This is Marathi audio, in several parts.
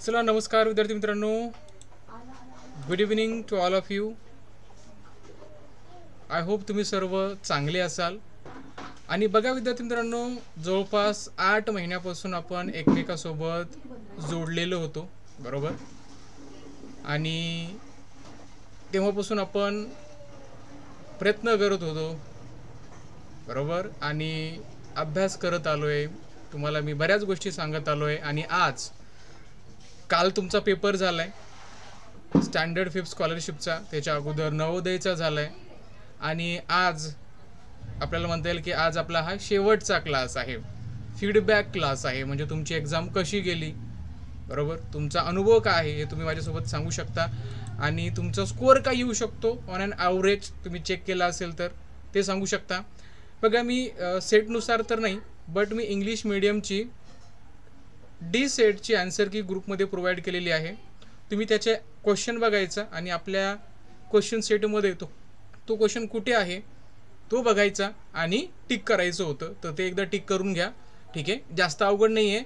चला नमस्कार विद्यार्थी मित्रांनो, good evening to all of you. I hope तुम्ही सर्व चांगले असाल. आणि बघा विद्यार्थी मित्रांनो, जवळपास 8 महिन्यापासून आपण एकमेकासोबत जोडलेलो होतो, बरोबर. आणि तेव्हापासून आपण प्रयत्न करत होतो, बरोबर. आणि अभ्यास करत आलो आहे. तुम्हाला मी बऱ्याच गोष्टी सांगत आलो आहे. आणि आज काल तुमचा पेपर झाला आहे स्टँडर्ड 5 स्कॉलरशिपचा, त्याच्या अगोदर नवोदयचा झाला आहे. आणि आज आपल्याला म्हणता येईल की आज आपला हा शेवटचा क्लास आहे, फीडबॅक क्लास आहे. म्हणजे तुमची एक्झाम कशी गेली, बरोबर, तुमचा अनुभव काय आहे हे तुम्ही माझ्यासोबत सांगू शकता. आणि तुमचा स्कोअर काय येऊ शकतो ऑन ॲन ॲव्हरेज तुम्ही चेक केला असेल तर ते सांगू शकता. बघा मी सेटनुसार तर नाही, बट मी इंग्लिश मीडियमची डी सेटची आन्सर की ग्रुपमध्ये प्रोव्हाइड केलेली आहे. तुम्ही त्याचे क्वेश्चन बघायचा आणि आपल्या क्वेश्चन सेटमध्ये तो क्वेश्चन कुठे आहे तो बघायचा आणि टिक करायचं होतं. तर ते एकदा टिक करून घ्या, ठीक आहे. जास्त अवघड नाही आहे.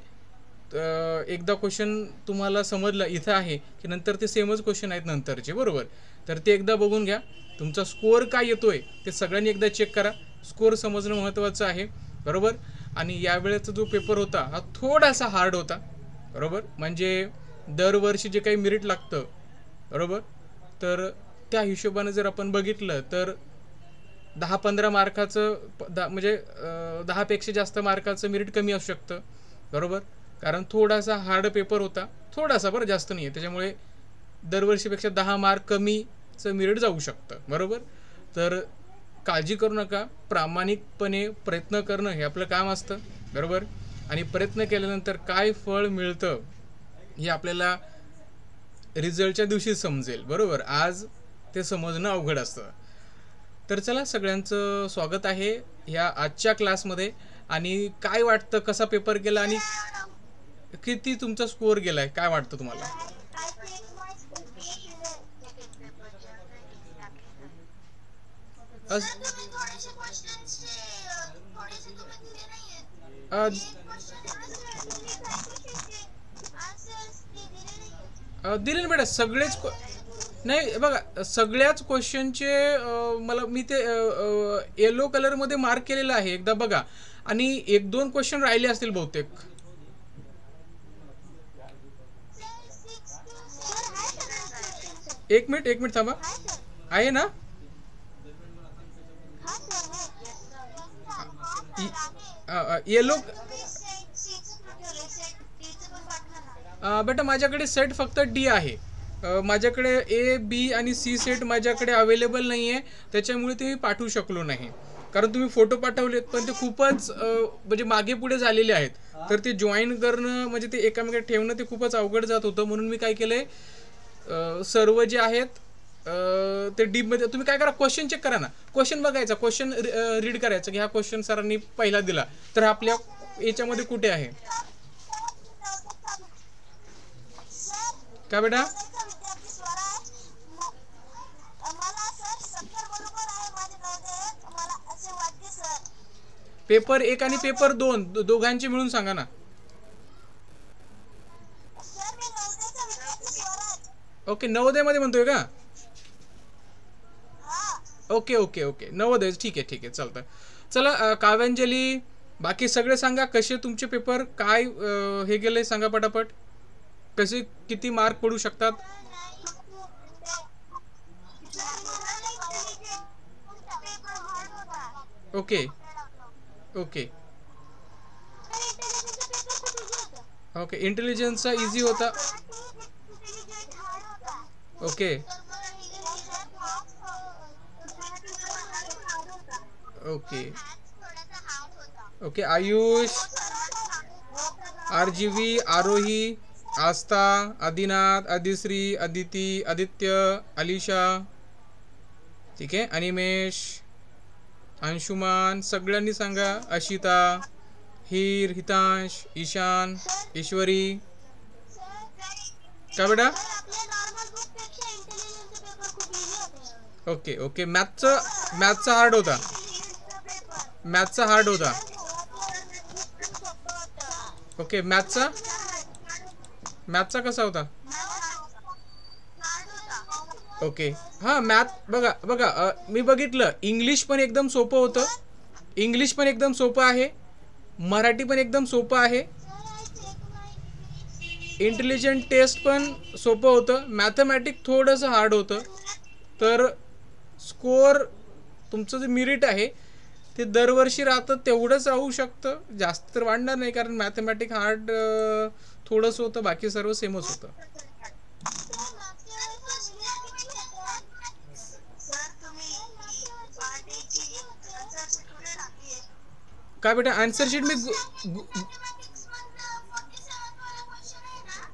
एकदा क्वेश्चन तुम्हाला समजलं इथं आहे की नंतर ते सेमच क्वेश्चन आहेत नंतरचे, बरोबर. तर ते एकदा बघून घ्या. तुमचा स्कोअर काय येतोय ते सगळ्यांनी एकदा चेक करा. स्कोअर समजणं महत्त्वाचं आहे, बरोबर. आणि यावेळेचा जो पेपर होता हा थोडासा हार्ड होता, बरोबर. म्हणजे दरवर्षी जे काही मेरिट लागतं, बरोबर, तर त्या हिशोबाने जर आपण बघितलं तर 10-15 मार्काचं म्हणजे 10पेक्षा जास्त मार्काचं मेरिट कमी असू शकतं, बरोबर. कारण थोडासा हार्ड पेपर होता, थोडासा, बरं, जास्त नाही आहे. त्याच्यामुळे दरवर्षीपेक्षा 10 मार्क कमीचं मेरिट जाऊ शकतं, बरोबर. तर काळजी करू नका. प्रामाणिकपणे प्रयत्न करणं हे आपलं काम असतं, बरोबर. आणि प्रयत्न केल्यानंतर काय फळ मिळतं हे आपल्याला रिझल्टच्या दिवशी समजेल, बरोबर. आज ते समजणं अवघड असतं. तर चला, सगळ्यांचं स्वागत आहे ह्या आजच्या क्लासमध्ये. आणि काय वाटतं कसा पेपर गेला आणि किती तुमचा स्कोअर गेलाय, काय वाटतं तुम्हाला? दिले ना बेटा सगळेच. नाही बघा, सगळ्याच क्वेश्चनचे मला मी ते येलो कलरमध्ये मार्क केलेलं आहे, एकदा बघा. आणि 1-2 क्वेश्चन राहिले असतील बहुतेक. एक मिनिट थांबा. आहे ना? येलो बेटा माझ्याकडे सेट फक्त डी आहे. माझ्याकडे ए, बी आणि सी सेट माझ्याकडे अवेलेबल नाही आहे. त्याच्यामुळे ते मी पाठवू शकलो नाही. कारण तुम्ही फोटो पाठवलेत पण ते खूपच म्हणजे मागे पुढे झालेले आहेत. तर ते जॉईन करणं म्हणजे ते एकामेकात ठेवणं ते खूपच अवघड जात होतं. म्हणून मी काय केलं आहे, सर्व जे आहेत ते डीपमध्ये तुम्ही काय करा, क्वेश्चन चेक करा ना. क्वेश्चन बघायचा, क्वेश्चन रीड करायचं की हा क्वेश्चन सरांनी पहिला दिला तर आपल्या याच्यामध्ये कुठे आहे का बेटा. पेपर 1 आणि पेपर 2 दोघांची मिळून सांगा ना. ओके, नवोदयमध्ये म्हणतोय का? ओके, नवोदय, ठीक आहे चालतं. चला काव्यांजली, बाकी सगळे सांगा कसे तुमचे पेपर, काय हे गेले सांगा पटापट. कसे किती मार्क पडू शकतात? ओके. इंटेलिजन्सचा इझी होता. ओके. आयुष, RGV, आरोही, आस्था, आदिनाथ, आदिश्री, अदिती, आदित्य, अलिशा, ठीक आहे. अनिमेश, अंशुमान, सगळ्यांनी सांगा. अशिता, हितांश, ईशान, ईश्वरी. का बेटा? ओके. मॅथचा हार्ड होता. ओके. मॅथचा मॅथचा कसा होता? ओके. हां, मॅथ बघा बघा, मी बघितलं, इंग्लिश पण एकदम सोपं होतं. इंग्लिश पण एकदम सोपं आहे. मराठी पण एकदम सोपं आहे. इंटेलिजंट टेस्ट पण सोपं होतं. मॅथमॅटिक थोडंसं हार्ड होतं. तर स्कोअर तुमचं जे मेरिट आहे ते दरवर्षी राहतं तेवढंच राहू शकतं, जास्त तर वाढणार नाही, कारण मॅथमॅटिक हार्ड थोडंसं होतं, बाकी सर्व सेमच होतं. काय बेटा, आन्सर शीट मी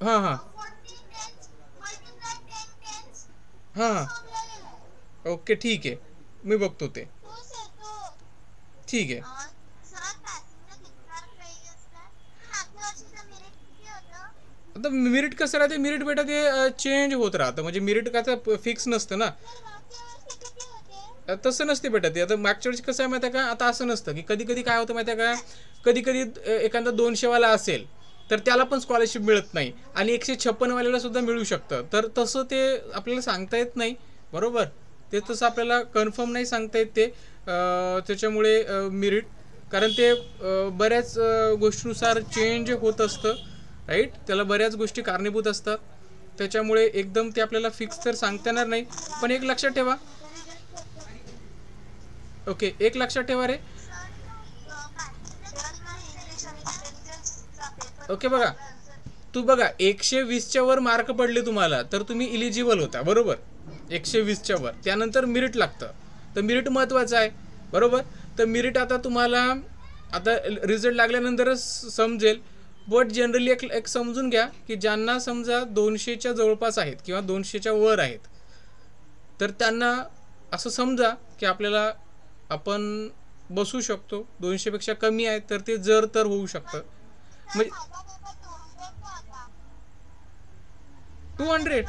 हां हां हां हां, ओके ठीक आहे, मी बघतो ते. ठीक आहे. आता मेरिट कसं राहते, मेरिट बेटा ते चेंज होत राहतं, म्हणजे मेरिट काय फिक्स नसतं ना. तसं नसते बेटा ते. आता मागच्या वेळेस कसं आहे माहिती आहे का, आता असं नसतं की कधी कधी काय होतं माहिती आहे का, कधी कधी एखादा 200वाला असेल तर त्याला पण स्कॉलरशिप मिळत नाही, आणि 156वाल्याला सुद्धा मिळू शकतं. तर तसं ते आपल्याला सांगता येत नाही, बरोबर. ते तसं आपल्याला कन्फर्म नाही सांगता येत ते. त्याच्यामुळे मेरिट, कारण ते बऱ्याच गोष्टीनुसार चेंज होत असतं, राईट. त्याला बऱ्याच गोष्टी कारणीभूत असतात, त्याच्यामुळे एकदम ते आपल्याला फिक्स तर सांगता येणार नाही. पण एक लक्षात ठेवा, ओके, एक लक्षात ठेवा रे. ओके बघा, तू बघा 120च्या वर मार्क पडले तुम्हाला तर तुम्ही इलिजिबल होता, बरोबर. 120च्या वर, त्यानंतर मेरिट लागतं. तर मेरिट महत्त्वाचं आहे, बरोबर. तर मेरिट आता तुम्हाला आता रिझल्ट लागल्यानंतरच समजेल. बट जनरली एक समजून घ्या की ज्यांना समजा 200च्या जवळपास आहेत किंवा 200च्या वर आहेत, तर त्यांना असं समजा की आपल्याला आपण बसू शकतो. 200पेक्षा कमी आहे तर ते जर तर होऊ शकतं, म्हणजे 200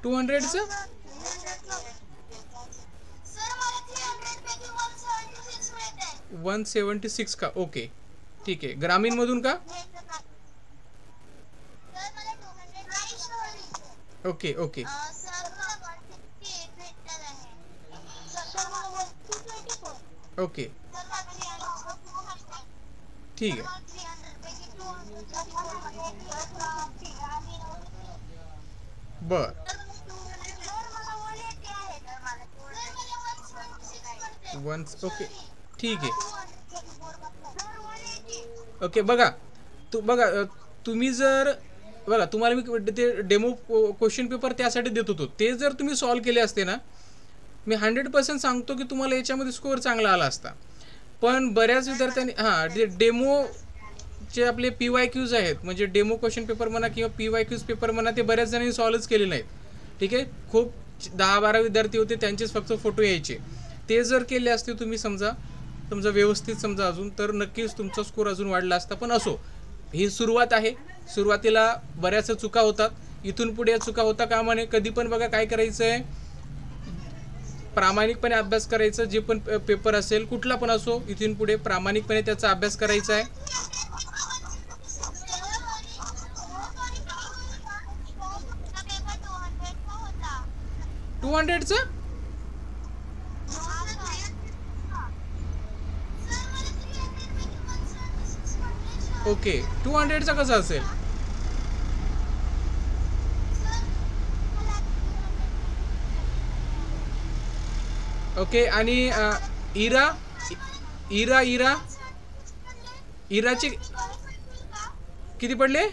200चं 176 का? ओके ठीक आहे. ग्रामीणमधून का? ओके ओके ओके ठीक आहे. बर, वन्स, ओके ठीक आहे. ओके बघा, बघा तुम्ही जर बघा, तुम्हाला मी ते डेमो क्वेश्चन पेपर त्यासाठी देत होतो, ते जर तुम्ही सॉल्व केले असते ना, मी 100% सांगतो की तुम्हाला याच्यामध्ये स्कोअर चांगला आला असता. पण बऱ्याच विद्यार्थ्यांनी हां, जे डेमो जे आपले PYQs आहेत, म्हणजे डेमो क्वेश्चन पेपर म्हणा किंवा PYQs पेपर म्हणा, ते बऱ्याच जणांनी सॉल्वच केले नाहीत. ठीक आहे, खूप 10-12 विद्यार्थी होते, त्यांचेच फक्त फोटो यायचे. ते जर केले असते तुम्ही समजा व्यवस्थित समजा अजून, तर नक्कीच तुमचा स्कोअर अजून वाढला असता. पण असो, ही सुरुवात आहे, सुरुवातीला बऱ्याच चुका होतात, इथून पुढे चुका होता कामा नये. कधी पण बघा काय करायचं आहे, प्रामाणिकपणे अभ्यास करायचं. जे पण पेपर असेल कुठला पण असो, इथून पुढे प्रामाणिकपणे त्याचा अभ्यास करायचा आहे. 200चं ओके, 200चा कसा असेल? ओके, आणि इरा इरा इरा इराचे किती पडले?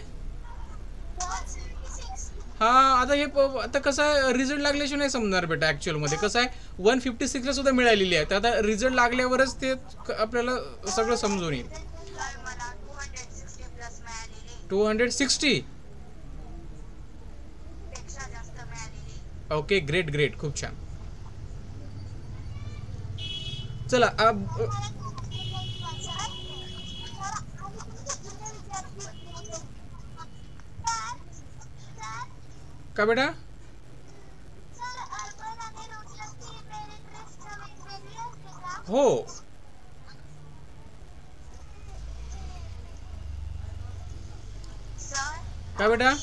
हा, आता हे आता कसं आहे, रिझल्ट लागल्याशिवाय नाही समजणार बेटा. ॲक्च्युअलमध्ये कसं आहे, 156ला सुद्धा मिळालेली आहे. तर आता रिझल्ट लागल्यावरच ते आपल्याला सगळं समजून येईल. 260, ओके, ग्रेट ग्रेट, खूप छान. चला का बेटा? हो, काय बेटा?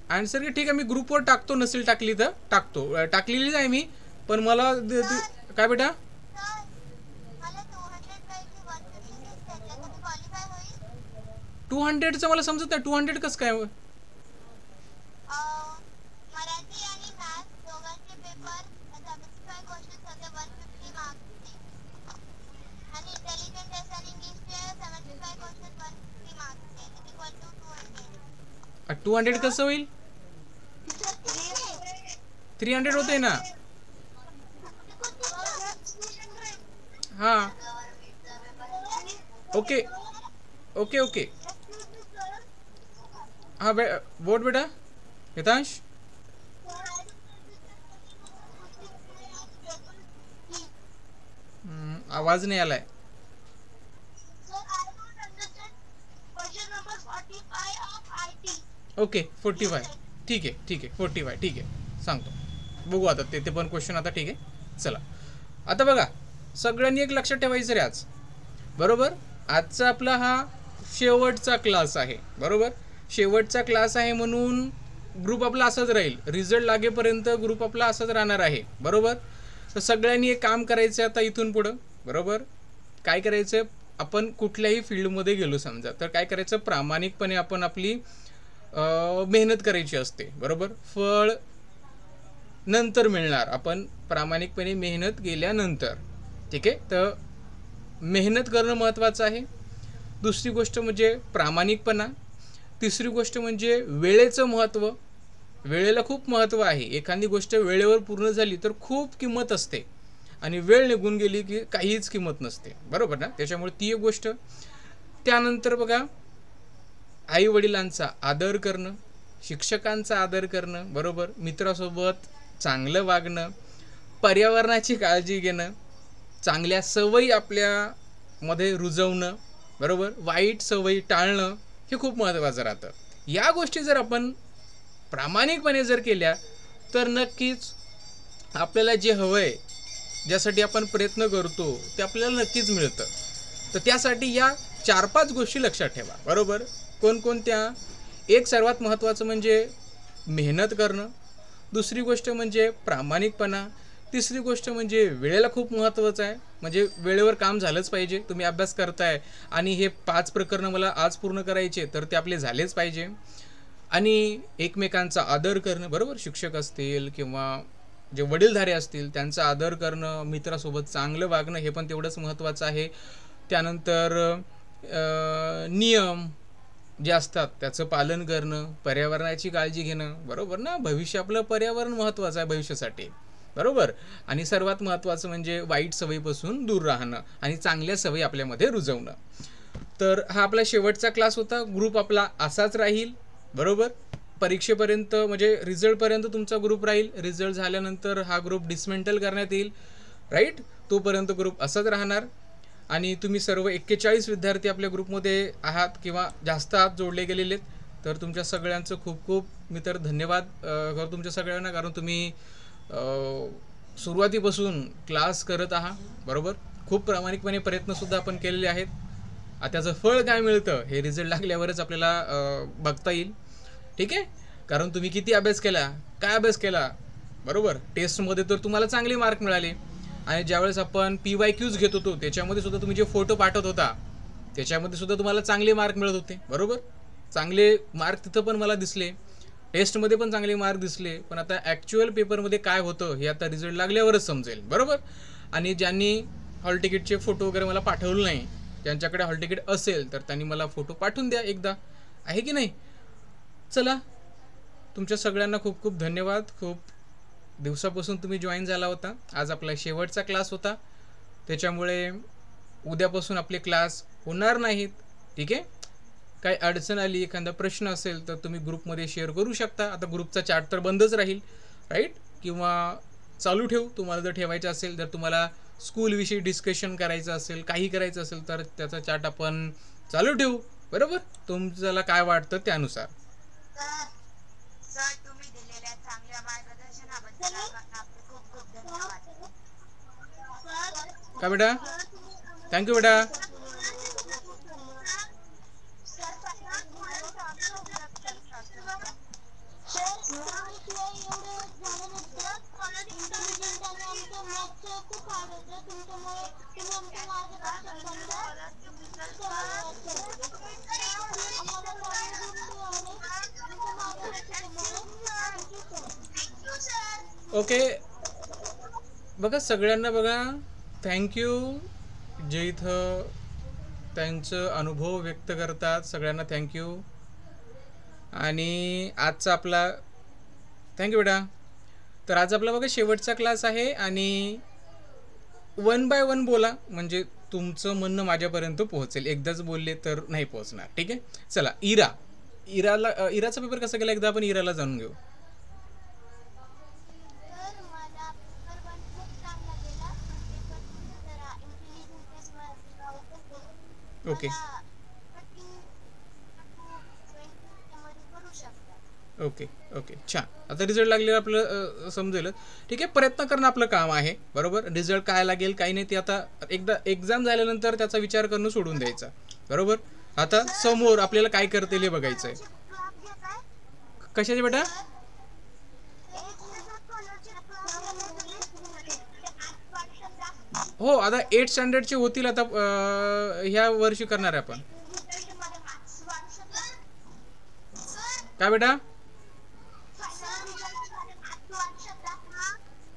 आन्सर की ठीक आहे, मी ग्रुपवर टाकतो, नसेल टाकली तर टाकतो, टाकलेलीच आहे मी, पण मला काय बेटा? 200चं मला समजत नाही, 200 कसं काय? टू 200 कसं होईल? 300 होते ना. हां ओके ओके ओके. हाँ बोट बेटा हितांश. आवाज नहीं आला है. ओके 45 ठीक आहे ठीक आहे 45 ठीक आहे सांगतो. बघू आता ते पण क्वेश्चन आता ठीक आहे. चला आता बघा सगळ्यांनी एक लक्षात ठेवायचं रे आज बरोबर. आजचा आपला हा शेवटचा क्लास आहे बरोबर. शेवटचा क्लास आहे म्हणून ग्रुप आपला असाच राहील, रिझल्ट लागेपर्यंत ग्रुप आपला असाच राहणार आहे बरोबर. तर सगळ्यांनी एक काम करायचं आता इथून पुढं बरोबर. काय करायचं, आपण कुठल्याही फील्डमध्ये गेलो समजा तर काय करायचं, प्रामाणिकपणे आपण आपली मेहनत करायची असते बरोबर. फळ नंतर मिळणार, आपण प्रामाणिकपणे मेहनत केल्यानंतर ठीक आहे. तर मेहनत करणं महत्त्वाचं आहे. दुसरी गोष्ट म्हणजे प्रामाणिकपणा. तिसरी गोष्ट म्हणजे वेळेचं महत्त्व. वेळेला खूप महत्त्व आहे. एखादी गोष्ट वेळेवर पूर्ण झाली तर खूप किंमत असते आणि वेळ निघून गेली की काहीच किंमत नसते बरोबर ना. त्याच्यामुळे ती एक गोष्ट. त्यानंतर बघा आई वडिलांचा आदर करणं, शिक्षकांचा आदर करणं बरोबर, मित्रासोबत चांगलं वागणं, पर्यावरणाची काळजी घेणं, चांगल्या सवयी आपल्यामध्ये रुजवणं बरोबर, वाईट सवयी टाळणं हे खूप महत्त्वाचं राहतं. या गोष्टी जर आपण प्रामाणिकपणे जर केल्या तर नक्कीच आपल्याला जे हवं आहे, ज्यासाठी आपण प्रयत्न करतो ते आपल्याला नक्कीच मिळतं. तर त्यासाठी या 4-5 गोष्टी लक्षात ठेवा बरोबर. कोणकोणत्या? एक सर्वात महत्त्वाचं म्हणजे मेहनत करणं. दुसरी गोष्ट म्हणजे प्रामाणिकपणा. तिसरी गोष्ट म्हणजे वेळेला खूप महत्त्वाचं आहे, म्हणजे वेळेवर काम झालंच पाहिजे. तुम्ही अभ्यास करताय आणि हे 5 प्रकरणं मला आज पूर्ण करायचे तर ते आपले झालेच पाहिजे. आणि एकमेकांचा आदर करणं बरोबर, शिक्षक असतील किंवा जे वडीलधारे असतील त्यांचा आदर करणं, मित्रासोबत चांगलं वागणं हे पण तेवढंच महत्त्वाचं आहे. त्यानंतर नियम जे असतात त्याचं पालन करणं, पर्यावरणाची काळजी घेणं बरोबर ना. भविष्य आपलं पर्यावरण महत्त्वाचं आहे भविष्यासाठी बरोबर. आणि सर्वात महत्त्वाचं म्हणजे वाईट सवयीपासून दूर राहणं आणि चांगल्या सवयी आपल्यामध्ये रुजवणं. तर हा आपला शेवटचा क्लास होता. ग्रुप आपला असाच राहील बरोबर. परीक्षेपर्यंत म्हणजे रिझल्टपर्यंत तुमचा ग्रुप राहील. रिझल्ट झाल्यानंतर हा ग्रुप डिसमेंटल करण्यात येईल राईट. तोपर्यंत ग्रुप असाच राहणार. आणि तुम्ही सर्व 41 विद्यार्थी आपल्या ग्रुपमध्ये आहात किंवा जास्त आहात जोडले गेलेले आहेत. तर तुमच्या सगळ्यांचं खूप खूप मी तर धन्यवाद करतो तुमच्या सगळ्यांना, कारण तुम्ही सुरुवातीपासून क्लास करत आहात बरोबर. खूप प्रामाणिकपणे प्रयत्नसुद्धा आपण केलेले आहेत. त्याचं फळ काय मिळतं हे रिझल्ट लागल्यावरच आपल्याला बघता येईल ठीक आहे. कारण तुम्ही किती अभ्यास केला, काय अभ्यास केला बरोबर. टेस्टमध्ये तर तुम्हाला चांगले मार्क मिळाले आणि ज्यावेळेस आपण PYQs घेत होतो त्याच्यामध्ये सुद्धा तुम्ही जे फोटो पाठवत होता त्याच्यामध्ये सुद्धा तुम्हाला चांगले मार्क मिळत होते बरोबर. चांगले मार्क तिथं पण मला दिसले, टेस्टमध्ये पण चांगले मार्क दिसले. पण आता ॲक्च्युअल पेपरमध्ये काय होतं हे आता रिझल्ट लागल्यावरच समजेल बरोबर. आणि ज्यांनी हॉल तिकीटचे फोटो वगैरे मला पाठवले नाही, ज्यांच्याकडे हॉल तिकीट असेल तर त्यांनी मला फोटो पाठवून द्या एकदा, आहे की नाही. चला तुमच्या सगळ्यांना खूप खूप धन्यवाद. खूप दिवसापासून तुम्ही जॉईन झाला होता. आज आपला शेवटचा क्लास होता, त्याच्यामुळे उद्यापासून आपले क्लास होणार नाहीत ठीक आहे. काही अडचण आली, एखादा प्रश्न असेल तर तुम्ही ग्रुपमध्ये शेअर करू शकता. आता ग्रुपचा चॅट तर बंदच राहील राईट, किंवा चालू ठेवू तुम्हाला जर ठेवायचं असेल. जर तुम्हाला स्कूलविषयी डिस्कशन करायचं असेल, काही करायचं असेल तर त्याचा चॅट आपण चालू ठेवू बरोबर. तुमच्याला काय वाटतं त्यानुसार. काय बेटा, थँक्यू बेटा. ओके बघा सगळ्यांना बघा थँक्यू जे इथं त्यांचं अनुभव व्यक्त करतात सगळ्यांना थँक्यू. आणि आजचा आपला थँक्यू बेटा. तर आज आपला बघा शेवटचा क्लास आहे आणि 1 बाय 1 बोला म्हणजे तुमचं म्हणणं माझ्यापर्यंत पोहोचेल. एकदाच बोलले तर नाही पोहोचणार. ठीक आहे चला. इराचा पेपर कसा गेला एकदा आपण इराला जाणून घेऊ. ओके ओके ओके छान. आता रिझल्ट लागलेला आपलं समजेल. ठीक आहे प्रयत्न करणं आपलं काम आहे बरोबर. रिझल्ट काय लागेल काही नाही ते आता एकदा एक्झाम झाल्यानंतर त्याचा विचार करणं सोडून द्यायचा बरोबर. आता समोर आपल्याला काय करता येईल हे बघायचं आहे. कशाचे बेटा. हो आता 8th स्टँडर्डचे होतील आता ह्या वर्षी करणार आहे आपण. काय बेटा.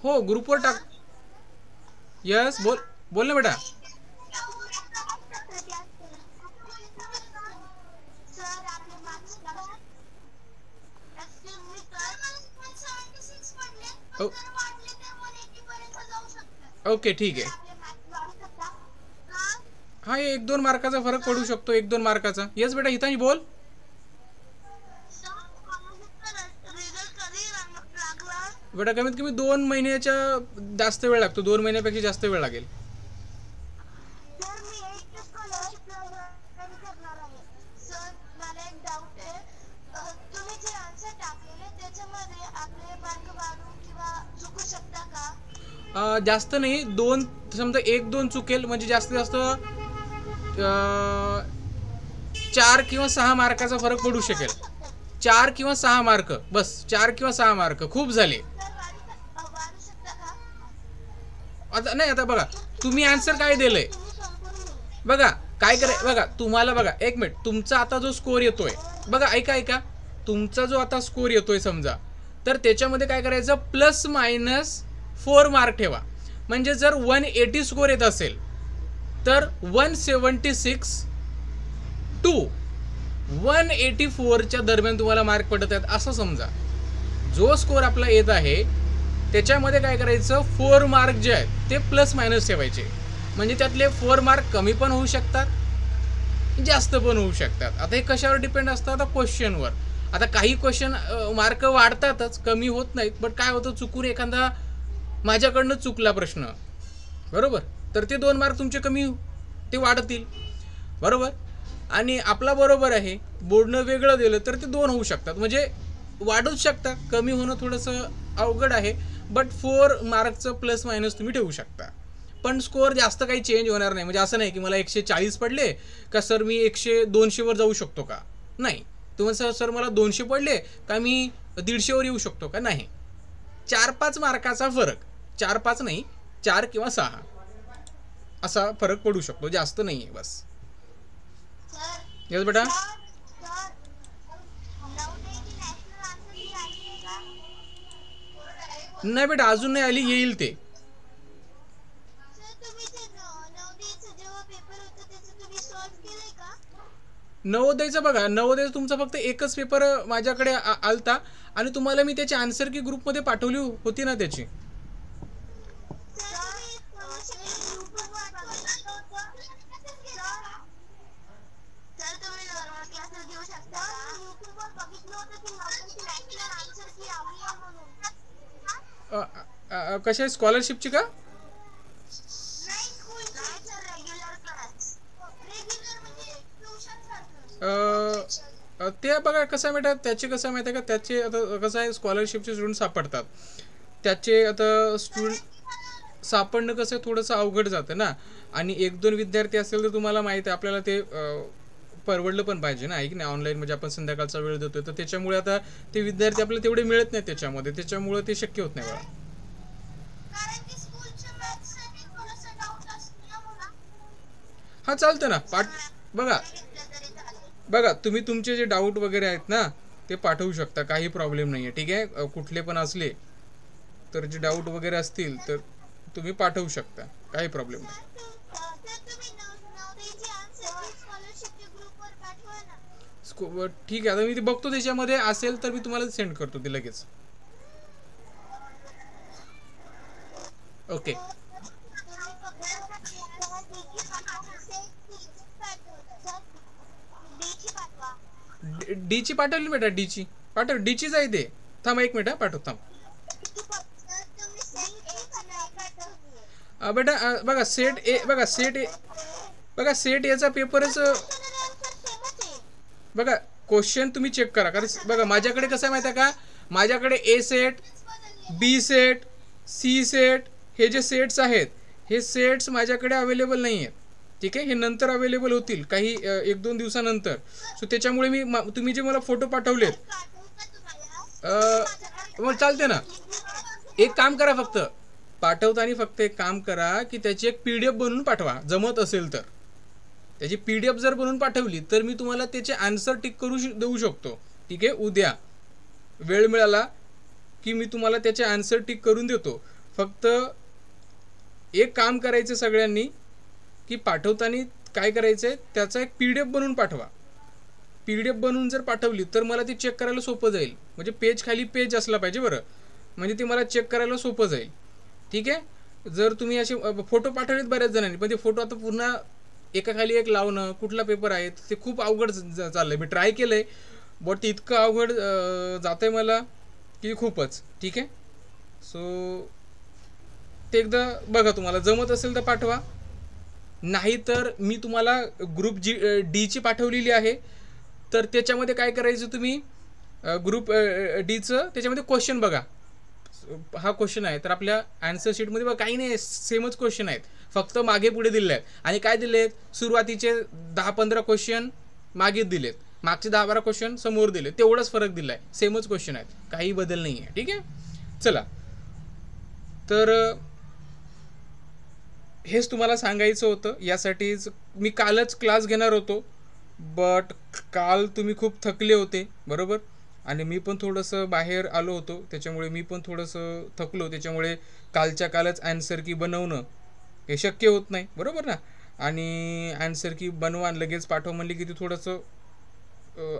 हो ग्रुपवर टाक. यस बोल ना बेटा. ओके ठीक आहे. हा 1-2 मार्काचा फरक पडू शकतो 1-2 मार्काचा. येस बेटा हितांश बोल. बेटा कमीत कमी 2 महिन्याच्या जास्त वेळ लागतो. 2 महिन्यापेक्षा जास्त वेळ लागेल. जास्त नाही 2 समजा 1-2 चुकेल म्हणजे जास्तीत जास्त 4 किंवा 6 मार्काचा फरक पडू शकेल. 4 किंवा 6 मार्क बस. 4 किंवा 6 मार्क खूप झाले. आता नाही आता बघा तुम्ही आन्सर काय दिलंय बघा काय कराय बघा तुम्हाला बघा 1 मिनिट तुमचा आता जो स्कोर येतोय बघा ऐका तुमचा जो आता स्कोर येतोय समजा तर त्याच्यामध्ये काय करायचं ±4 मार्क ठेवा. म्हणजे जर 180 स्कोर येत असेल तर 176 टू 184च्या दरम्यान तुम्हाला मार्क पडत आहेत असं समजा. जो स्कोर आपला येत आहे त्याच्यामध्ये काय करायचं 4 मार्क जे आहेत ते ± ठेवायचे. म्हणजे त्यातले 4 मार्क कमी पण होऊ शकतात जास्त पण होऊ शकतात. आता हे कशावर डिपेंड असतं आता क्वेश्चनवर. आता काही क्वेश्चन मार्क वाढतातच कमी होत नाहीत. बट काय होतं चुकून एखादा माझ्याकडनं चुकला प्रश्न बरोबर तर ते 2 मार्क तुमचे कमी ते वाढतील बरोबर. आणि आपला बरोबर आहे बोर्डनं वेगळं दिलं तर ते 2 होऊ शकतात म्हणजे वाढूच शकतात. कमी होणं थोडंसं अवघड आहे. बट 4 मार्कचं ± तुम्ही ठेवू शकता. पण स्कोअर जास्त काही चेंज होणार नाही. म्हणजे असं नाही की मला 140 पडले का सर मी 200 वर जाऊ शकतो का नाही. तुम्हाला सर मला 200 पडले का मी 150 वर येऊ शकतो का नाही. 4-5 मार्काचा फरक 4-5 नाही 4 किंवा 6 असा फरक पडू शकतो जास्त नाही आहे बस. येस बेटा. नाही बेटा अजून नाही आली येईल ते. नवोदयचं बघा नवोदयचं तुमचा फक्त एकच पेपर माझ्याकडे आलता आणि तुम्हाला मी त्याची आन्सर की ग्रुपमध्ये पाठवली होती ना त्याची. कशा स्कॉलरशिपची का. ते बघा कसं बेटा त्याचे कसं माहिती आहे का त्याचे आता कसं आहे स्कॉलरशिपचे स्टुडंट सापडतात त्याचे आता स्टुडंट सापडणं कसं थोडंसं अवघड जातं ना. आणि 1-2 विद्यार्थी असेल तर तुम्हाला माहिती आहे आपल्याला ते परवडलं पण पाहिजे ना ऐक नाही. ऑनलाईन म्हणजे आपण संध्याकाळचा वेळ देतोय तर त्याच्यामुळे आता ते विद्यार्थी आपल्याला तेवढे मिळत नाहीत त्याच्यामध्ये त्याच्यामुळे ते शक्य होत नाही बघा. हा चालतं ना. बघा बघा तुम्ही तुमचे जे डाऊट वगैरे आहेत ना ते पाठवू शकता, काही प्रॉब्लेम नाही आहे. ठीक आहे, कुठले पण असले तर जे डाऊट वगैरे असतील तर तुम्ही पाठवू शकता, काही प्रॉब्लेम नाही. ठीक आहे, आता मी ते बघतो, त्याच्यामध्ये असेल तर मी तुम्हाला सेंड करतो ते लगेच. ओके. डीची पाठवली बेटा, डीची पाठव, डीचीच आहे ते. थांब एक मिनिट, पाठव थांब. बेटा बघा सेट ए, बघा सेट ए, बघा सेट याचा पेपरच बघा. क्वेश्चन तुम्ही चेक करा, कारण बघा माझ्याकडे कसं आहे माहिती आहे का, माझ्याकडे ए सेट, बी सेट, सी सेट, हे जे सेट्स आहेत हे सेट्स माझ्याकडे अवेलेबल नाही आहेत. ठीक आहे, हे नंतर अवेलेबल होतील काही 1-2 दिवसानंतर. सो त्याच्यामुळे मी तुम्ही जे मला फोटो पाठवलेत मग चालते ना. एक काम करा, फक्त पाठवताना फक्त एक काम करा की त्याची एक PDF बनवून पाठवा, जमत असेल तर. त्याची PDF जर बनवून पाठवली तर मी तुम्हाला त्याचे आन्सर टिक करू देऊ शकतो. ठीक आहे, उद्या वेळ मिळाला की मी तुम्हाला त्याचे आन्सर टिक करून देतो. फक्त एक काम करायचं सगळ्यांनी की पाठवताना काय करायचं आहे, त्याचा एक PDF बनवून पाठवा. PDF बनवून जर पाठवली तर मला ती चेक करायला सोपं जाईल. म्हणजे पेज खाली पेज असला पाहिजे बरं, म्हणजे ते मला चेक करायला सोपं जाईल. ठीक आहे, जर तुम्ही असे फोटो पाठवलेत बऱ्याच जणांनी, पण ते फोटो आता पूर्ण एकाखाली एक लावणं, कुठला पेपर आहे ते खूप अवघड चाललंय. मी ट्राय केलंय बट इतकं अवघड जात आहे मला की खूपच. ठीक आहे, सो ते एकदा बघा, तुम्हाला जमत असेल तर पाठवा, नाही तर मी तुम्हाला ग्रुप डीची पाठवलेली आहे. तर त्याच्यामध्ये काय करायचं, तुम्ही ग्रुप डीचं त्याच्यामध्ये क्वेश्चन बघा. हा क्वेश्चन आहे तर आपल्या आन्सर शीटमध्ये बघा काही नाही, सेमच क्वेश्चन आहेत, फक्त मागे पुढे दिले आहेत. आणि काय दिले आहेत, सुरुवातीचे 10-15 क्वेश्चन मागे दिलेत, मागचे 10-12 क्वेश्चन समोर दिले, तेवढाच फरक दिला आहे. सेमच क्वेश्चन आहेत, काही बदल नाही आहे. ठीक आहे, चला. तर हेच तुम्हाला सांगायचं होतं. यासाठीच मी कालच क्लास घेणार होतो, बट काल तुम्ही खूप थकले होते बरोबर, आणि मी पण थोडंसं बाहेर आलो होतो, त्याच्यामुळे मी पण थोडंसं थकलो. त्याच्यामुळे कालच्या कालच आन्सर की बनवणं हे शक्य होत नाही बरोबर ना. आणि आन्सर की बनवा लगेच पाठव म्हणली की ते थोडंसं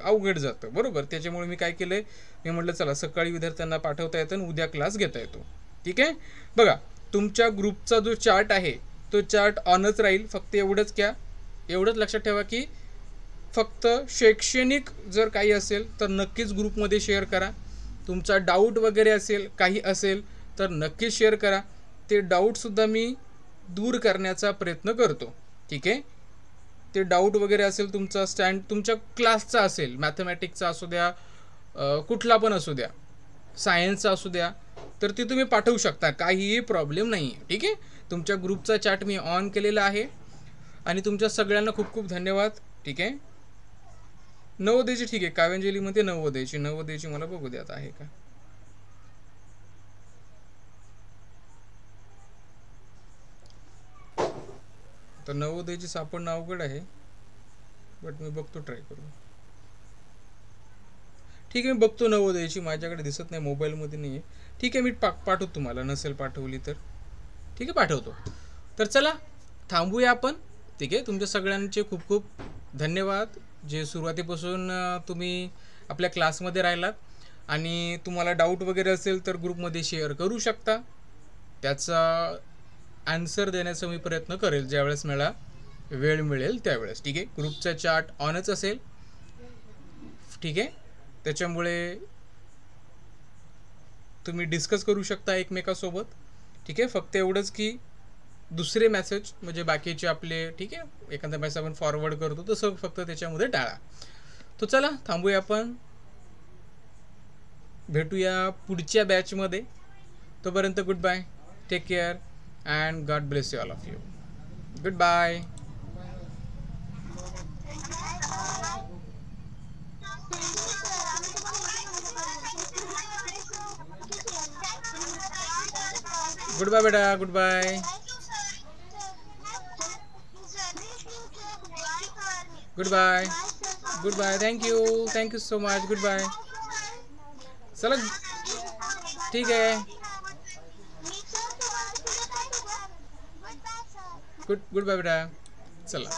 अवघड जातं बरोबर. त्याच्यामुळे मी काय केलं आहे, मी म्हटलं चला सकाळी विद्यार्थ्यांना पाठवता येतं आणि उद्या क्लास घेता येतो. ठीक आहे, बघा तुमच्या ग्रुपचा जो चार्ट आहे तो चार्ट ऑनच राहील. फक्त एवढंच लक्षात ठेवा की फक्त शैक्षणिक जर काही असेल तर नक्कीच ग्रुपमध्ये शेअर करा. तुमचा डाऊट वगैरे असेल, काही असेल तर नक्कीच शेअर करा. ते डाऊटसुद्धा मी दूर करण्याचा प्रयत्न करतो. ठीक आहे, ते डाऊट वगैरे असेल तुमचा तुमच्या क्लासचा असेल, मॅथमॅटिक्सचा असू द्या, कुठला पण असू द्या, सायन्सचा असू द्या, तर ते तुम्ही पाठवू शकता, काहीही प्रॉब्लेम नाही आहे. ठीक आहे, तुमच्या ग्रुपचा चॅट मी ऑन केलेला आहे. आणि तुमच्या सगळ्यांना खूप खूप धन्यवाद. ठीक आहे, नवोदयची ठीक आहे, काव्यांजलीमध्ये नवोदयची मला बघू द्यात आहे का. तर नवोदयची सापडणं अवघड आहे, बट मी बघतो, ट्राय करू. ठीक आहे, मी बघतो नवोदयची, माझ्याकडे दिसत नाही, मोबाईलमध्ये नाही आहे. ठीक आहे, मी पाठवतो तुम्हाला, नसेल पाठवली तर. ठीक आहे, पाठवतो. तर चला थांबूया आपण. ठीक आहे, तुमच्या सगळ्यांचे खूप खूप धन्यवाद, जे सुरुवातीपासून तुम्ही आपल्या क्लासमध्ये राहिलात. आणि तुम्हाला डाऊट वगैरे असेल तर ग्रुपमध्ये शेअर करू शकता, त्याचा आन्सर देण्याचा मी प्रयत्न करेल ज्यावेळेस मला वेळ मिळेल त्यावेळेस. ठीक आहे, ग्रुपचा चार्ट ऑनच असेल. ठीक आहे, त्याच्यामुळे तुम्ही डिस्कस करू शकता एकमेकासोबत. ठीक आहे, फक्त एवढंच की दुसरे मेसेज म्हणजे बाकीचे आपले, ठीक आहे, एखादा मेसेज आपण फॉरवर्ड करतो तसं फक्त त्याच्यामध्ये टाळा. तो चला थांबूया आपण, भेटूया पुढच्या बॅचमध्ये. तोपर्यंत goodbye, take care and God bless you all of you. Goodbye. Goodbye बेटा, goodbye. Goodbye. Goodbye. Thank you so much. Goodbye. चला ठीक आहे. गुड बाय बेटा. चला.